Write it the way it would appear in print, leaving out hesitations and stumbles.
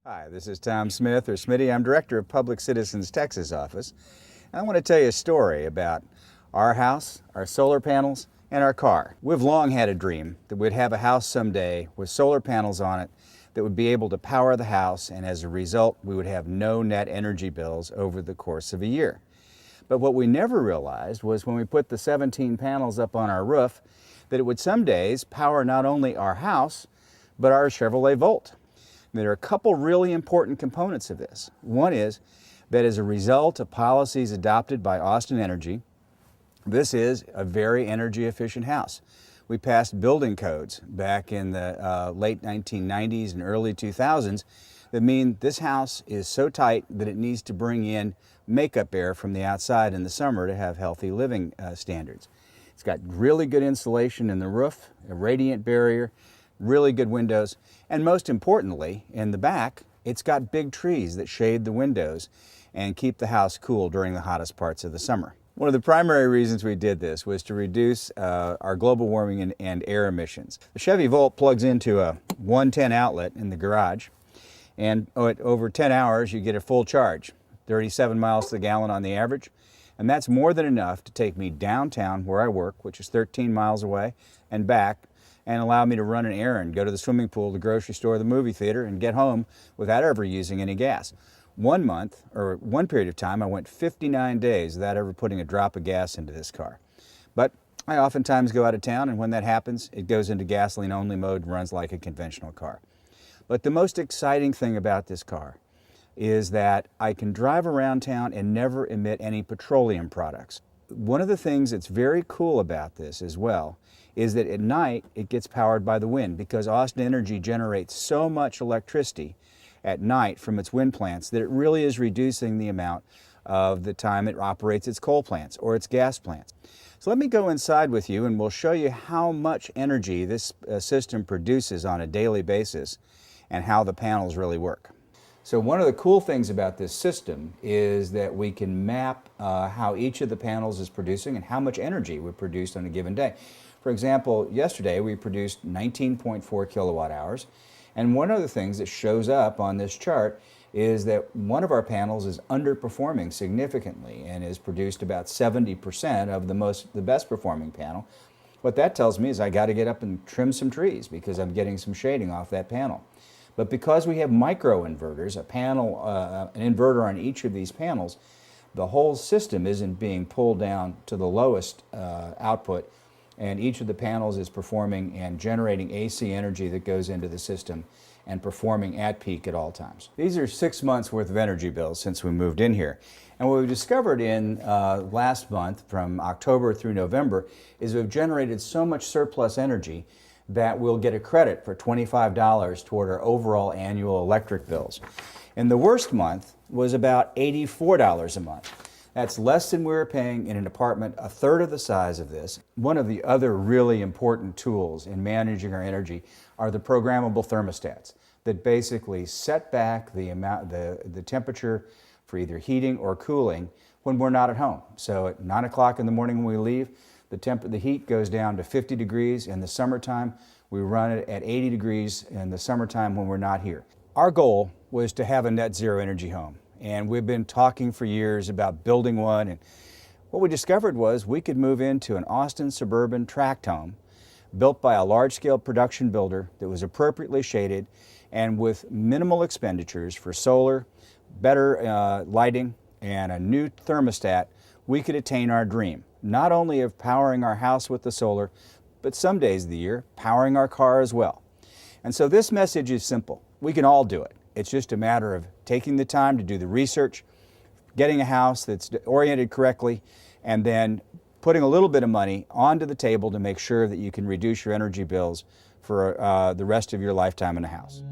Hi, this is Tom Smith, or Smitty. I'm Director of Public Citizens Texas office. And I want to tell you a story about our house, our solar panels, and our car. We've long had a dream that we'd have a house someday with solar panels on it that would be able to power the house, and as a result, we would have no net energy bills over the course of a year. But what we never realized was when we put the 17 panels up on our roof, that it would some days power not only our house, but our Chevrolet Volt. There are a couple really important components of this. One is that as a result of policies adopted by Austin Energy, this is a very energy efficient house. We passed building codes back in the late 1990s and early 2000s that mean this house is so tight that it needs to bring in makeup air from the outside in the summer to have healthy living standards. It's got really good insulation in the roof, a radiant barrier, really good windows, and most importantly, in the back, it's got big trees that shade the windows and keep the house cool during the hottest parts of the summer. One of the primary reasons we did this was to reduce our global warming and air emissions. The Chevy Volt plugs into a 110 outlet in the garage, and over 10 hours you get a full charge, 37 miles to the gallon on the average, and that's more than enough to take me downtown where I work, which is 13 miles away, and back, and allow me to run an errand, go to the swimming pool, the grocery store, the movie theater, and get home without ever using any gas. One period of time, I went 59 days without ever putting a drop of gas into this car. But I oftentimes go out of town, and when that happens, it goes into gasoline-only mode and runs like a conventional car. But the most exciting thing about this car is that I can drive around town and never emit any petroleum products. One of the things that's very cool about this as well is that at night it gets powered by the wind, because Austin Energy generates so much electricity at night from its wind plants that it really is reducing the amount of the time it operates its coal plants or its gas plants. So let me go inside with you and we'll show you how much energy this system produces on a daily basis and how the panels really work. So one of the cool things about this system is that we can map how each of the panels is producing and how much energy we produced on a given day. For example, yesterday we produced 19.4 kilowatt hours, and one of the things that shows up on this chart is that one of our panels is underperforming significantly and has produced about 70% of the best performing panel. What that tells me is I got to get up and trim some trees because I'm getting some shading off that panel. But because we have micro inverters, an inverter on each of these panels, the whole system isn't being pulled down to the lowest output, and each of the panels is performing and generating AC energy that goes into the system and performing at peak at all times. These are 6 months worth of energy bills since we moved in here. And what we discovered in last month, from October through November, is we've generated so much surplus energy that we'll get a credit for $25 toward our overall annual electric bills. And the worst month was about $84 a month. That's less than we were paying in an apartment a third of the size of this. One of the other really important tools in managing our energy are the programmable thermostats that basically set back the temperature for either heating or cooling when we're not at home. So at 9 o'clock in the morning when we leave, the heat goes down to 50 degrees in the summertime. We run it at 80 degrees in the summertime when we're not here. Our goal was to have a net zero energy home, and we've been talking for years about building one, and what we discovered was we could move into an Austin suburban tract home built by a large-scale production builder that was appropriately shaded and with minimal expenditures for solar, better lighting, and a new thermostat. We could attain our dream, not only of powering our house with the solar, but some days of the year, powering our car as well. And so this message is simple. We can all do it. It's just a matter of taking the time to do the research, getting a house that's oriented correctly, and then putting a little bit of money onto the table to make sure that you can reduce your energy bills for the rest of your lifetime in a house.